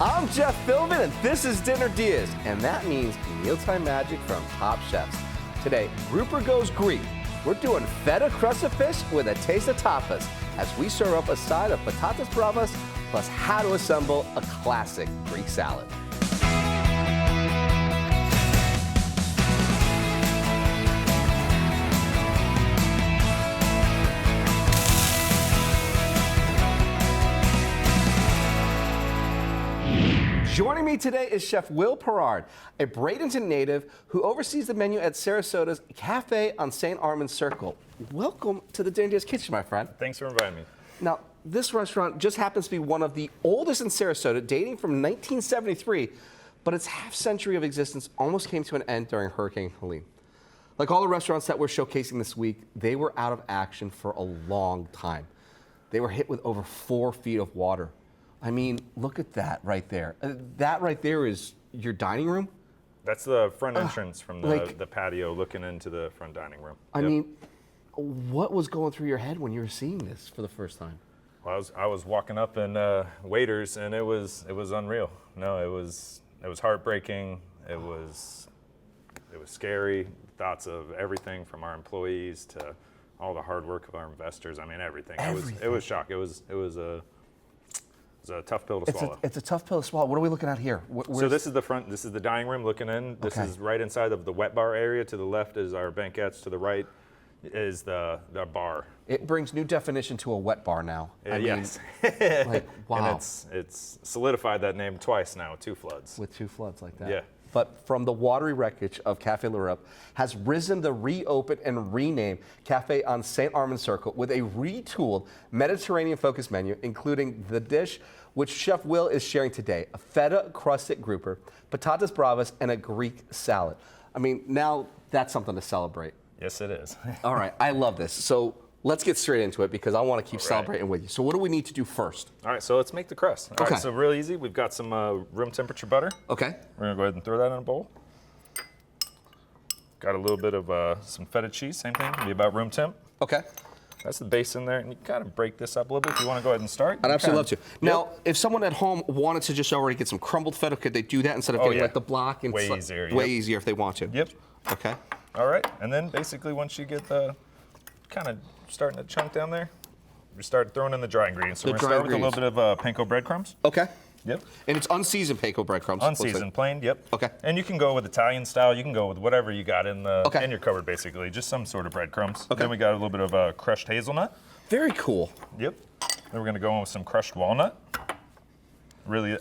I'm Jeff Philbin, and this is Dinner DeeAs, and that means mealtime magic from top chefs. Today, grouper goes Greek. We're doing Feta-Crusted fish with a taste of tapas as we serve up a side of Patatas Bravas, plus how to assemble a classic Greek salad. Joining me today is Chef Will Perard, a Bradenton native who oversees the menu at Sarasota's Cafe on St. Armand's Circle. Welcome to the Dinner DeeAs kitchen, my friend. Thanks for inviting me. Now, this restaurant just happens to be one of the oldest in Sarasota, dating from 1973, but its half-century of existence almost came to an end during Hurricane Helene. Like all the restaurants that we're showcasing this week, they were out of action for a long time. They were hit with over 4 feet of water. I mean, look at that right there. That right there is your dining room? That's the front entrance from the patio looking into the front dining room. I mean, what was going through your head when you were seeing this for the first time? Well, I was walking up in waiters, and it was unreal. No, it was heartbreaking. It was scary. Thoughts of everything from our employees to all the hard work of our investors. I mean, everything. It was shock. It was a tough pill to swallow. It's a tough pill to swallow. What are we looking at here? So this is the front. This is the dining room looking in. This is right inside of the wet bar area. To the left is our banquettes. To the right is the bar. It brings new definition to a wet bar now. Yes. Like, wow. And it's solidified that name twice now, 2 floods. With 2 floods like that. Yeah. But from the watery wreckage of Cafe L'Europe has risen the reopened and renamed Cafe on St. Armand's Circle with a retooled Mediterranean-focused menu, including the dish which Chef Will is sharing today, a Feta-Crusted grouper, Patatas Bravas, and a Greek salad. I mean, now that's something to celebrate. Yes, it is. All right, I love this. So let's get straight into it because I want to keep celebrating with you. So what do we need to do first? All right, so let's make the crust. All right, so real easy. We've got some room temperature butter. Okay. We're gonna go ahead and throw that in a bowl. Got a little bit of some feta cheese, same thing, be about room temp. Okay. That's the base in there, and you kind of break this up a little bit if you want to go ahead and start. I'd absolutely love to. Now, if someone at home wanted to just already get some crumbled feta, could they do that instead of getting like the block? And way easier. Way easier if they want to. Yep. Okay. All right, and then basically once you get the kind of starting to chunk down there, we start throwing in the dry ingredients. So we're going to start with a little bit of panko breadcrumbs. Okay. Yep. And it's unseasoned panko breadcrumbs. Unseasoned, plain, yep. Okay. And you can go with Italian style. You can go with whatever you got in your cupboard, basically. Just some sort of breadcrumbs. Okay. Then we got a little bit of crushed hazelnut. Very cool. Yep. Then we're going to go in with some crushed walnut. Really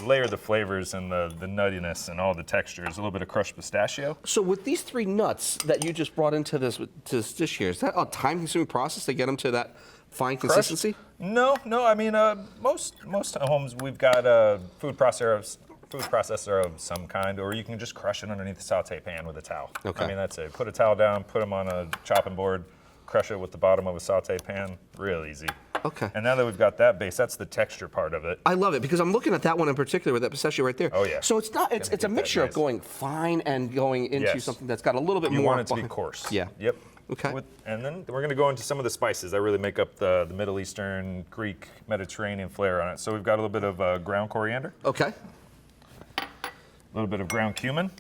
layer the flavors and the nuttiness and all the textures. A little bit of crushed pistachio. So with these 3 nuts that you just brought into this dish here, is that a time-consuming process to get them to that fine consistency? No. I mean, most homes we've got a food processor of some kind, or you can just crush it underneath the saute pan with a towel. Okay. I mean, that's it. Put a towel down, put them on a chopping board, crush it with the bottom of a saute pan. Real easy. Okay. And now that we've got that base, that's the texture part of it. I love it because I'm looking at that one in particular with that pistachio right there. Oh yeah. So it's not. It's a mixture of going fine and going into something that's got a little bit more. You want it to be coarse. Yeah. Yep. Okay. And then we're going to go into some of the spices that really make up the Middle Eastern, Greek, Mediterranean flair on it. So we've got a little bit of ground coriander. Okay. A little bit of ground cumin.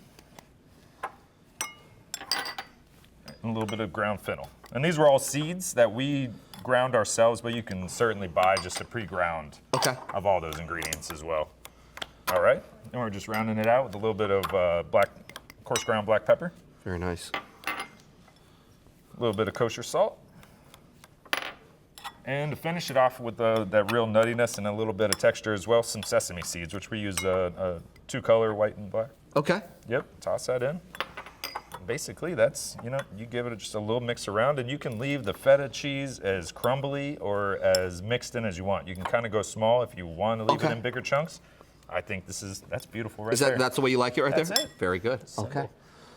And a little bit of ground fennel. And these were all seeds that we ground ourselves, but you can certainly buy just a pre-ground of all those ingredients as well. All right. And we're just rounding it out with a little bit of coarse ground black pepper. Very nice. A little bit of kosher salt. And to finish it off with that real nuttiness and a little bit of texture as well, some sesame seeds, which we use a 2-color, white and black. Okay. Yep, toss that in. Basically, that's, you give it just a little mix around, and you can leave the feta cheese as crumbly or as mixed in as you want. You can kind of go small if you want to leave it in bigger chunks. I think that's beautiful right there. That's the way you like it right there? That's it. Very good. Okay.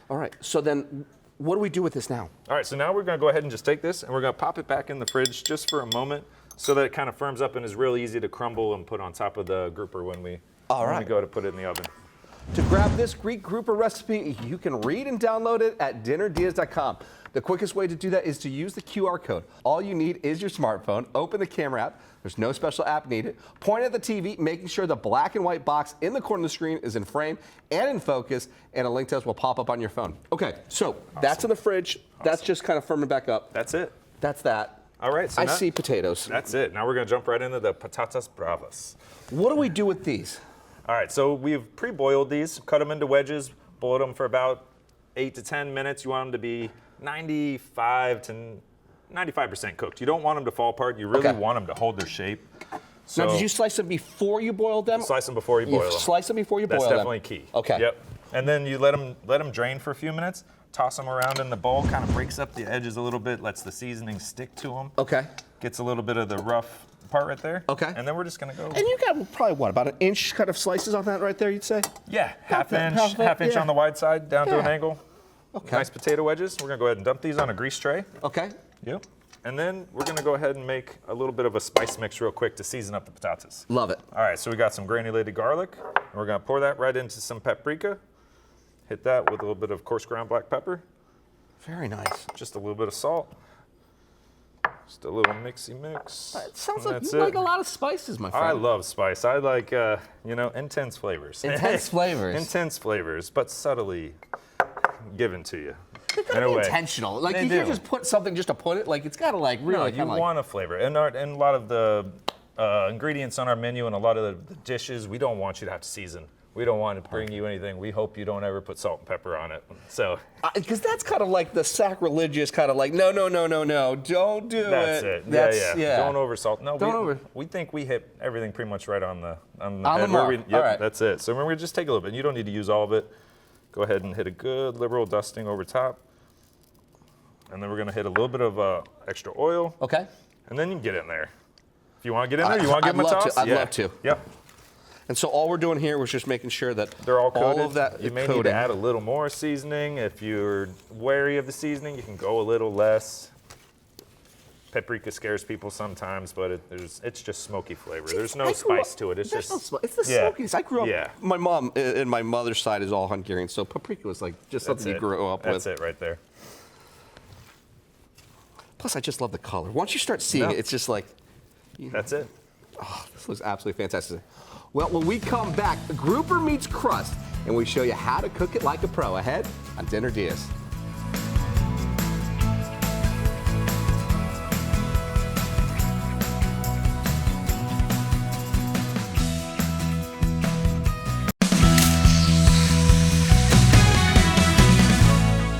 All right. So then what do we do with this now? All right, so now we're going to go ahead and just take this, and we're going to pop it back in the fridge just for a moment so that it kind of firms up and is real easy to crumble and put on top of the grouper when we go to put it in the oven. To grab this Greek grouper recipe, you can read and download it at dinnerdeas.com. The quickest way to do that is to use the QR code. All you need is your smartphone, open the camera app, there's no special app needed, point at the TV, making sure the black and white box in the corner of the screen is in frame and in focus, and a link to us will pop up on your phone. Okay, so that's in the fridge. That's just kind of firming back up. That's it. That's that. All right, so I now, see potatoes. That's it. Now we're gonna jump right into the Patatas Bravas. What do we do with these? All right, so we've pre-boiled these, cut them into wedges, boiled them for about 8 to 10 minutes. You want them to be 95% cooked. You don't want them to fall apart. You really want them to hold their shape. So Now, did you slice them before you boiled them? slice them before you boil them. Slice them before you boil them. That's definitely key. Okay. Yep. And then you let them drain for a few minutes. Toss them around in the bowl. Kind of breaks up the edges a little bit. Lets the seasoning stick to them. Okay. Gets a little bit of the rough part right there. Okay. And then we're just gonna go. And you got probably what, about an inch kind of slices on that right there, you'd say? Yeah, half that, inch yeah. on the wide side, down to an Yeah. angle. Okay. Nice potato wedges. We're gonna go ahead and dump these on a grease tray. Okay. Yep. And then we're gonna go ahead and make a little bit of a spice mix real quick to season up the patatas. Love it. All right, so we got some granulated garlic, and we're gonna pour that right into some paprika. Hit that with a little bit of coarse ground black pepper, Very nice. just a little bit of salt, just a little mixy mix. It sounds and like that's you it. like a lot of spices, my friend. I love spice. I like, intense flavors. Intense flavors. Intense flavors, but subtly given to you. They've got in to a be way. intentional. Like, They you can't do. just put something just to put it. Like, it's got to, like, really No, kind you of like... want a flavor. And a lot of the ingredients on our menu and a lot of the dishes, we don't want you to have to season. We don't want to bring you anything. We hope you don't ever put salt and pepper on it. So Because that's kind of like the sacrilegious kind of like, no, don't do it. that's it. Yeah. Don't oversalt. No, we think we hit everything pretty much right on the On head the where mark. Yep, All right. that's it. So remember, just take a little bit. You don't need to use all of it. Go ahead and hit a good liberal dusting over top. And then we're going to hit a little bit of extra oil. Okay. And then you can get in there. If you want to get in there, you want to give them a toss? I'd love to. Yep. And so all we're doing here was just making sure that They're all coated. of that you may coating. need to add a little more seasoning. If you're wary of the seasoning, you can go a little less. Paprika scares people sometimes, but it's just smoky flavor. There's no spice to it. It's There's just no it's the smokiness. I grew up. Yeah. My mom and my mother's side is all Hungarian, so paprika was like just something you grew up with. That's it right there. Plus, I just love the color. Once you start seeing it, it's just like, That's it. oh, this looks absolutely fantastic. Well, when we come back, the grouper meets crust, and we show you how to cook it like a pro ahead on Dinner DeeAs.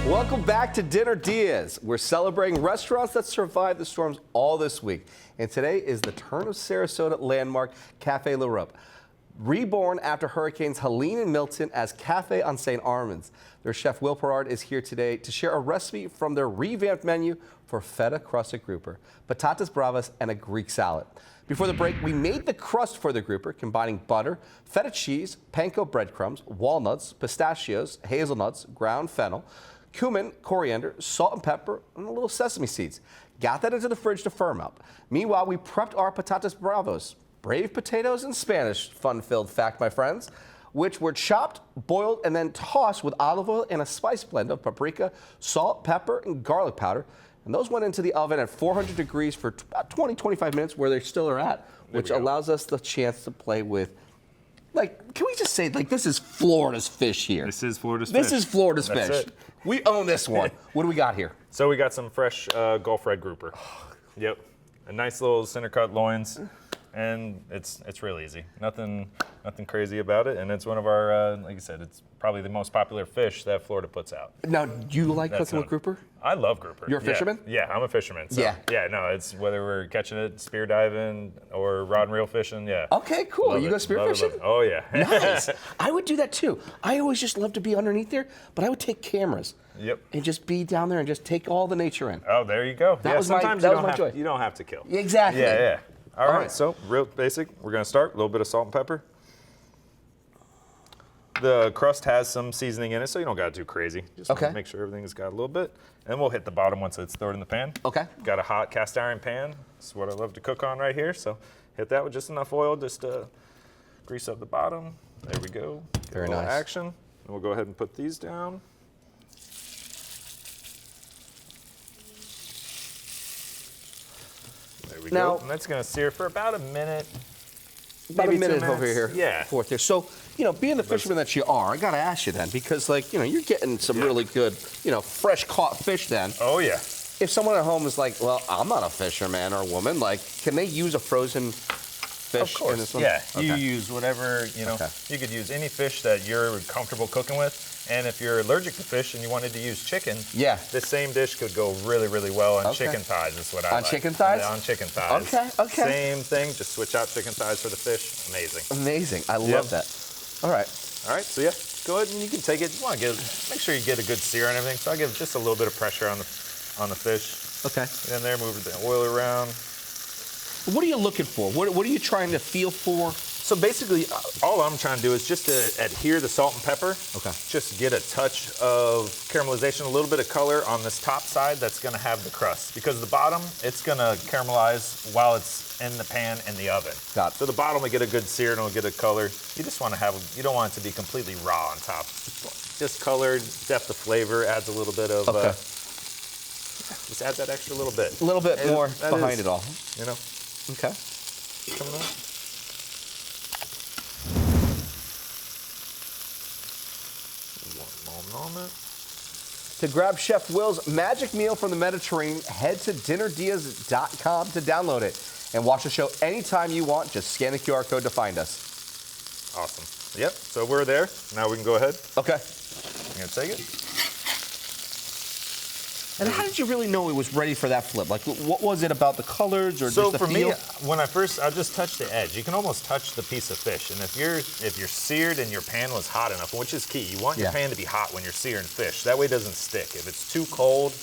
Welcome back to Dinner DeeAs. We're celebrating restaurants that survived the storms all this week. And today is the turn of Sarasota landmark Cafe l'Europe. Reborn after Hurricanes Helene and Milton as Cafe on St. Armand's. Their chef Will Perard is here today to share a recipe from their revamped menu for Feta-Crusted grouper, patatas bravas, and a Greek salad. Before the break, we made the crust for the grouper, combining butter, feta cheese, panko breadcrumbs, walnuts, pistachios, hazelnuts, ground fennel, cumin, coriander, salt and pepper, and a little sesame seeds. Got that into the fridge to firm up. Meanwhile, we prepped our patatas bravos, brave potatoes in Spanish, fun-filled fact, my friends, which were chopped, boiled, and then tossed with olive oil and a spice blend of paprika, salt, pepper, and garlic powder. And those went into the oven at 400 degrees for about 20-25 minutes, where they still are at, which allows us the chance to play with, like, can we just say, like, this is Florida's fish here. This is Florida's fish. This is Florida's That's fish. it. We own this one. What do we got here? So we got some fresh Gulf Red grouper. Yep. A nice little center cut loins. And it's real easy. Nothing crazy about it. And it's one of our, like I said, it's probably the most popular fish that Florida puts out. Now, do you like cooking with grouper? I love grouper. You're a fisherman? Yeah, I'm a fisherman. So, Yeah. no, it's whether we're catching it, spear diving, or rod and reel fishing, yeah. Okay, cool. Love You it. go spear Love it, fishing? love it. Oh, yeah. Nice. I would do that too. I always just love to be underneath there, but I would take cameras. Yep. And just be down there and just take all the nature in. Oh, there you go. That was my- sometimes that you was don't my have, joy. You don't have to kill. Exactly. Yeah. All All right, right. so real basic. We're going to start. A little bit of salt and pepper. The crust has some seasoning in it, so you don't got to do crazy. Just Okay. make sure everything's got a little bit. And we'll hit the bottom once it's thrown in the pan. Okay. Got a hot cast iron pan. That's what I love to cook on right here. So hit that with just enough oil just to grease up the bottom. There we go. Get Very a little nice. action. And we'll go ahead and put these down. There we Now- go. And that's going to sear for about a minute. About maybe a minute 2 over minutes. here. Yeah. Forth here. So, being the fisherman that you are, I got to ask you then, because, you're getting some really good, fresh caught fish then. Oh, yeah. If someone at home is like, well, I'm not a fisherman or woman, can they use a frozen fish Of course. in this one? Yeah. Okay. You use whatever, Okay. You could use any fish that you're comfortable cooking with. And if you're allergic to fish and you wanted to use chicken, Yeah. this same dish could go really, really well on Okay. chicken thighs is what I On like. chicken thighs? Yeah, on chicken thighs. Okay. Same thing, just switch out chicken thighs for the fish. Amazing. Amazing. I Yep. love that. All right. All right, so yeah, go ahead and you can take it. You want to make sure you get a good sear and everything. So I give just a little bit of pressure on the fish. Okay. And then there, move the oil around. What are you looking for? What are you trying to feel for? So basically, all I'm trying to do is just to adhere the salt and pepper. Okay. Just get a touch of caramelization, a little bit of color on this top side that's going to have the crust. Because the bottom, it's going to caramelize while it's in the pan in the oven. Got it. So the bottom will get a good sear and it'll get a color. You just want to you don't want it to be completely raw on top. Just colored, depth of flavor, adds a little bit of, Okay. just add that extra little bit. A little bit And more that behind is, it all. You know, Okay. coming up. One moment. To grab Chef Will's magic meal from the Mediterranean, head to dinnerdeas.com to download it and watch the show anytime you want. Just scan the QR code to find us. Awesome. Yep, so we're there. Now we can go ahead. Okay. I'm gonna take it. And how did you really know it was ready for that flip? What was it about the colors or So just the for feel? me, when I just touched the edge. You can almost touch the piece of fish. And if you're seared and your pan was hot enough, which is key, you want your Yeah. pan to be hot when you're searing fish. That way it doesn't stick. If it's too cold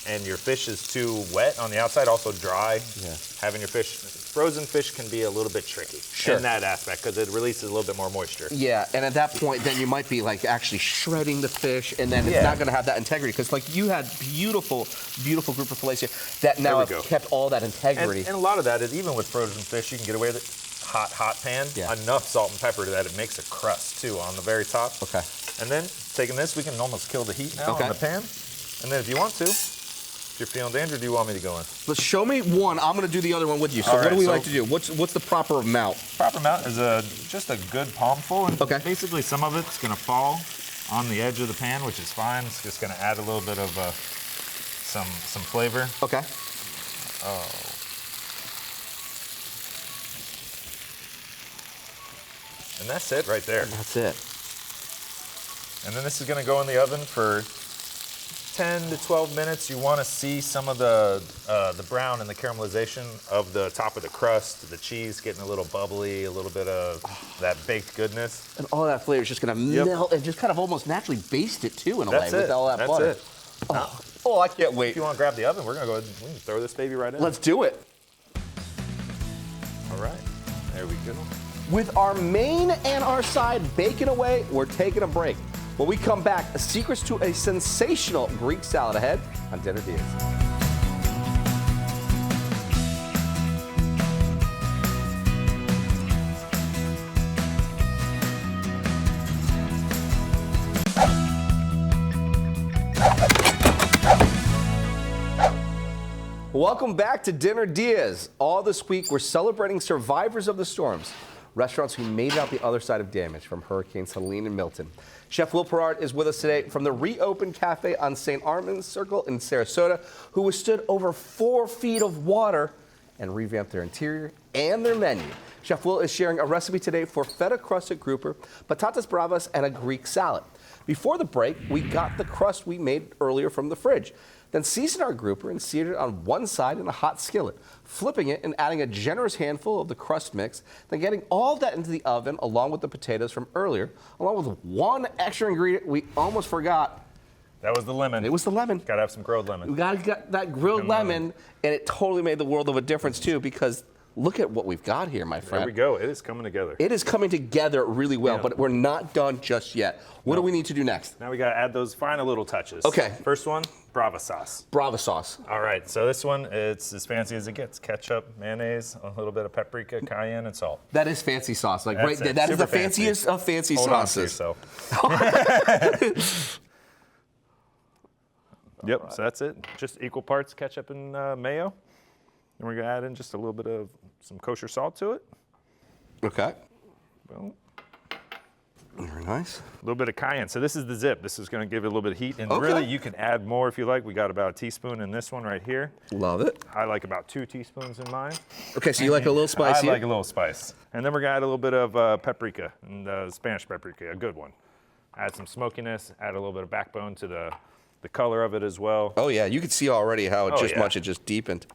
and your fish is too wet on the outside, also dry, Yeah. having your frozen fish can be a little bit tricky Sure. in that aspect because it releases a little bit more moisture. Yeah, and at that point, then you might be actually shredding the fish, and then it's Yeah. not going to have that integrity. Because you had beautiful, beautiful group of fillets here that now we have go. kept all that integrity. And a lot of that is even with frozen fish, you can get away with it. Hot pan, Yeah. enough salt and pepper that it makes a crust too on the very top. Okay. And then taking this, we can almost kill the heat now Okay. on the pan. And then if you want to, if you're feeling danger, do you want me to go in? Let's show me one. I'm going to do the other one with you. So All what right, do we so- like to do? What's the proper amount? Proper amount is just a good palmful. And Okay. basically some of it's going to fall on the edge of the pan, which is fine. It's just going to add a little bit of some flavor. Okay. And that's it right there. That's it. And then this is going to go in the oven for 10 to 12 minutes. You want to see some of the brown and the caramelization of the top of the crust, the cheese getting a little bubbly, a little bit of that baked goodness. And all that flavor is just going to Yep. melt and just kind of almost naturally baste it too in a That's way it. with all that That's butter. it. Oh, I can't wait. If you want to grab the oven, we're going to go ahead and we can throw this baby right in. Let's do it. All right. There we go. With our main and our side baking away, we're taking a break. When we come back, secrets to a sensational Greek salad ahead on Dinner Deals. Welcome back to Dinner Deals. All this week, we're celebrating survivors of the storms, restaurants who made it out the other side of damage from Hurricanes Helene and Milton. Chef Will Perard is with us today from the reopened cafe on St. Armand's Circle in Sarasota, who withstood over 4 feet of water and revamped their interior and their menu. Chef Will is sharing a recipe today for Feta-Crusted grouper, Patatas Bravas, and a Greek salad. Before the break, we got the crust we made earlier from the fridge. Then seasoned our grouper and seared it on one side in a hot skillet, flipping it and adding a generous handful of the crust mix, then getting all of that into the oven along with the potatoes from earlier, along with one extra ingredient we almost forgot. That was the lemon. It was the lemon. Got to have some grilled lemon. We got that grilled lemon, and it totally made the world of a difference too, because Look at what we've got here, my friend. There we go. It is coming together. It is coming together really well, Yeah. but we're not done just yet. What do we need to do next? Now we got to add those final little touches. Okay. First one, Brava sauce. Brava sauce. All right, so this one, it's as fancy as it gets. Ketchup, mayonnaise, a little bit of paprika, cayenne, and salt. That is fancy sauce. Like That's right there. it. That is Super the fanciest of fancy Hold on to sauces. yourself. Yep, so that's it. Just equal parts ketchup and mayo. And we're gonna add in just a little bit of some kosher salt to it. Okay. Boom. Very nice. A little bit of cayenne. So this is the zip. This is gonna give it a little bit of heat. And Okay. really, you can add more if you like. We got about a teaspoon in this one right here. Love it. I like about 2 teaspoons in mine. Okay, so you like a little spicy? I like a little spice. And then we're gonna add a little bit of paprika, and Spanish paprika, a good one. Add some smokiness, add a little bit of backbone to the color of it as well. Oh yeah, you can see already how yeah. it just deepened.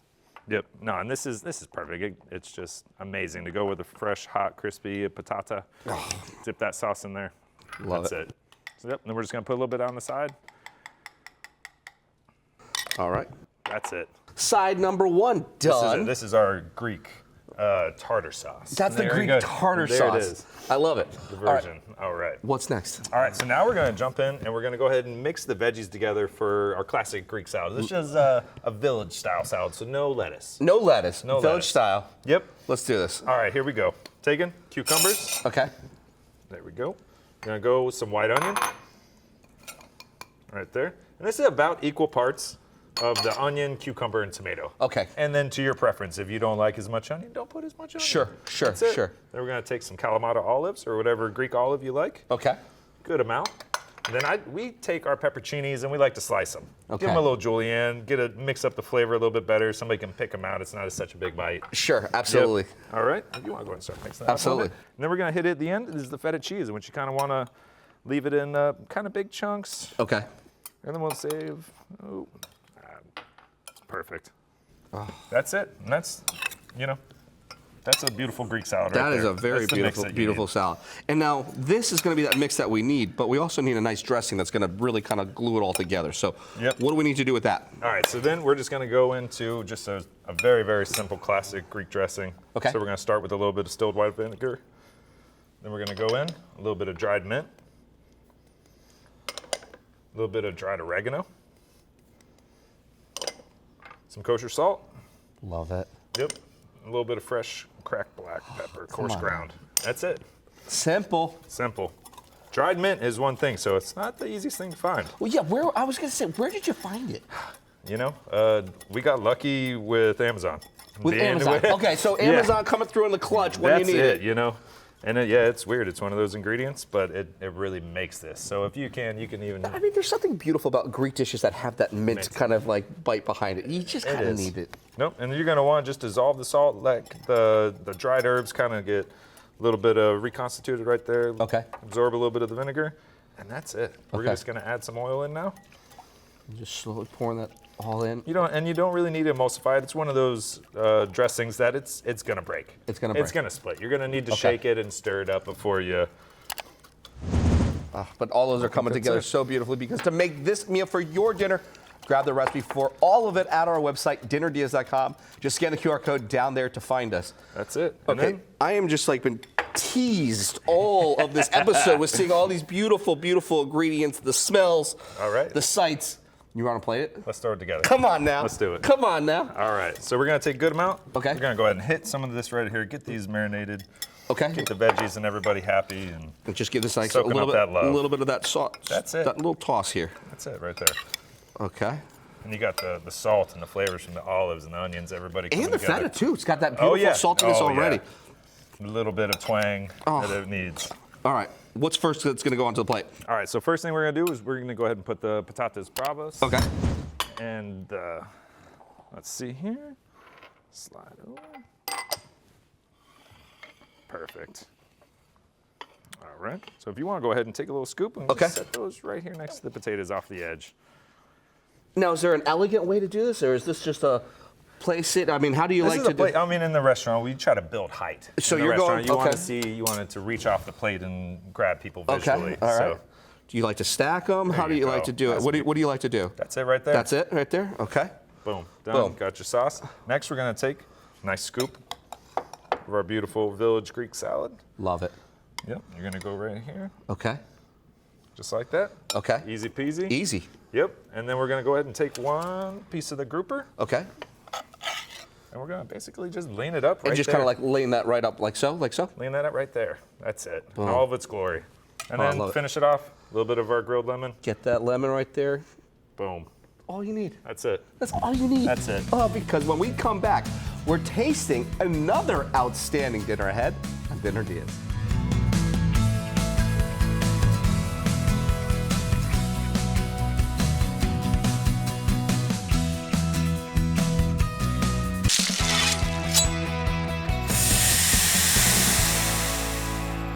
Yep. No, and this is perfect. It's just amazing to go with a fresh, hot, crispy patata. Dip that sauce in there. Love That's it. So, yep. And then we're just gonna put a little bit on the side. All right. That's it. Side number one done. This is our Greek tartar sauce. That's the There you Greek go. tartar there sauce. It is. I love it. The All right. version. All right. What's next? All right, so now we're gonna jump in and we're gonna go ahead and mix the veggies together for our classic Greek salad. This is a village style salad, so no lettuce. No lettuce. No Village lettuce. style. Yep. Let's do this. All right, here we go. Taking cucumbers. Okay. There we go. We're gonna go with some white onion. Right there. And this is about equal parts of the onion, cucumber, and tomato. Okay. And then to your preference, if you don't like as much onion, don't put as much onion. Sure, That's it. sure. Then we're gonna take some Kalamata olives or whatever Greek olive you like. Okay. Good amount. And then we take our pepperoncinis and we like to slice them. Okay. Give them a little julienne, mix up the flavor a little bit better. Somebody can pick them out. It's not such a big bite. Sure, absolutely. Yep. All right. If you want to go ahead and start mixing that Absolutely. up a little bit. And then we're going to hit it at the end. This is the feta cheese, which you kind of want to leave it in kind of big chunks. Okay. And then we'll save. Oh, perfect. That's it. And that's, that's a beautiful Greek salad right That there. is a very That's the mix beautiful, that you beautiful need. salad. And now this is going to be that mix that we need, but we also need a nice dressing that's going to really kind of glue it all together. So Yep. what do we need to do with that? All right, so then we're just gonna go into just a very, very simple classic Greek dressing. Okay. So we're gonna start with a little bit of distilled white vinegar. Then we're gonna go in a little bit of dried mint, a little bit of dried oregano, some kosher salt. Love it. Yep. A little bit of fresh cracked black pepper, coarse on. ground. That's it. Simple. Simple. Dried mint is one thing, so it's not the easiest thing to find. Well, yeah, I was going to say, where did you find it? We got lucky with Amazon. With The end of Amazon. it. Okay, so Yeah. Amazon coming through in the clutch when That's you need it, And it's weird. It's one of those ingredients, but it really makes this. So if you can even. I mean, there's something beautiful about Greek dishes that have that mint Mint. kind of like bite behind it. You just kind of is. need it. Nope. And you're gonna want to just dissolve the salt, let the dried herbs kind of get a little bit reconstituted right there. Okay. Absorb a little bit of the vinegar, and that's it. We're Okay. just gonna add some oil in now. Just slowly pouring that all in. You don't really need to emulsify it. It's one of those dressings that it's gonna break. It's gonna It's break. gonna split. You're gonna need to Okay. shake it and stir it up before you. But all those are coming that's together it. so beautifully because to make this meal for your dinner, grab the recipe for all of it at our website, dinnerdeas.com. Just scan the QR code down there to find us. That's it. And Okay, then- I am just like been teased all of this episode with seeing all these beautiful, beautiful ingredients, the smells, All right. the sights. You want to play it? Let's throw it together. Come on now. Let's do it. Come on now. All right, so we're gonna take a good amount. Okay. We're gonna go ahead and hit some of this right here. Get these marinated. Okay. Get the veggies and everybody happy, and And just give this like a Soaking little up that love. a little bit of that sauce. That's it. That little toss here. that's it right there. Okay. And you got the salt and the flavors from the olives and the onions. Everybody coming And the together. feta too. It's got that beautiful saltiness already. A little bit of twang Oh. that it needs. All right. What's first that's going to go onto the plate? All right, so first thing we're gonna do is we're gonna go ahead and put the patatas bravas. Okay. And let's see here. Slide over. Perfect. All right. So if you want to go ahead and take a little scoop and Okay. just set those right here next to the potatoes off the edge. Now, is there an elegant way to do this, or is this just a place it? I mean, how do you This like is to a do? plate. I mean, in the restaurant, we try to build height. So in the you're going- restaurant, you want okay. to you want it to reach off the plate and grab people Okay. visually. All right. So Do you like to stack them? How do you you like go. to do it? That's What do you like to do? that's it right there. That's it right there? Okay. Boom. Done. Boom. Got your sauce. Next, we're gonna take a nice scoop of our beautiful village Greek salad. Love it. Yep, you're gonna go right here, Okay. just like that. Okay. Easy peasy. Easy. Yep, and then we're gonna go ahead and take one piece of the grouper, Okay. and we're gonna basically just lean it up right And just there. kind of like laying that right up like so, like so. Lean that up right there. That's it. Boom. All of its glory. And Oh, I then love it. finish it off. A little bit of our grilled lemon. Get that lemon right there. Boom. All you need. That's it. That's all you need. That's it. Oh, because when we come back, we're tasting another outstanding dinner ahead on Dinner DeeAs.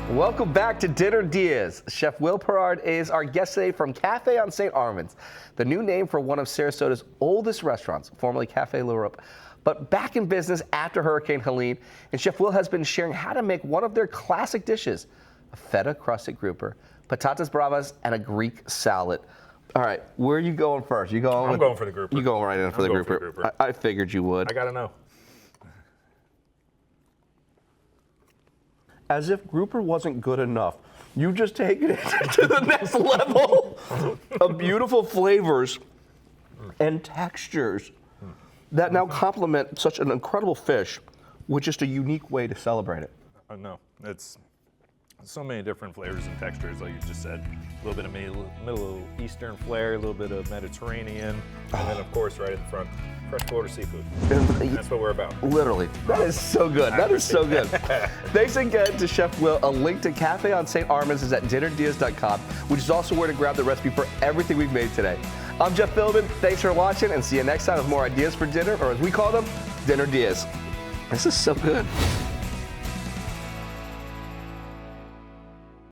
Welcome back to Dinner DeeAs. Chef Will Perard is our guest today from Cafe on St. Armand's, the new name for one of Sarasota's oldest restaurants, formerly Cafe L'Europe, but back in business after Hurricane Helene. And Chef Will has been sharing how to make one of their classic dishes, a Feta-Crusted grouper, Patatas Bravas, and a Greek salad. All right, where are you going first? You going? I'm going for the grouper. You going right in for the going grouper? for the grouper. I figured you would. I gotta know. As if grouper wasn't good enough, you just taken it to the next level of beautiful flavors and textures that now complement such an incredible fish with just a unique way to celebrate it. No, it's so many different flavors and textures, like you just said. A little bit of Middle Eastern flair, a little bit of Mediterranean, and then of course right at the front, freshwater seafood. And that's what we're about. Literally. That is so good. That is so good. Thanks again to Chef Will. A link to Cafe on St. Armand's is at dinnerdeas.com, which is also where to grab the recipe for everything we've made today. I'm Jeff Philbin. Thanks for watching, and see you next time with more ideas for dinner, or as we call them, Dinner DeeAs. This is so good.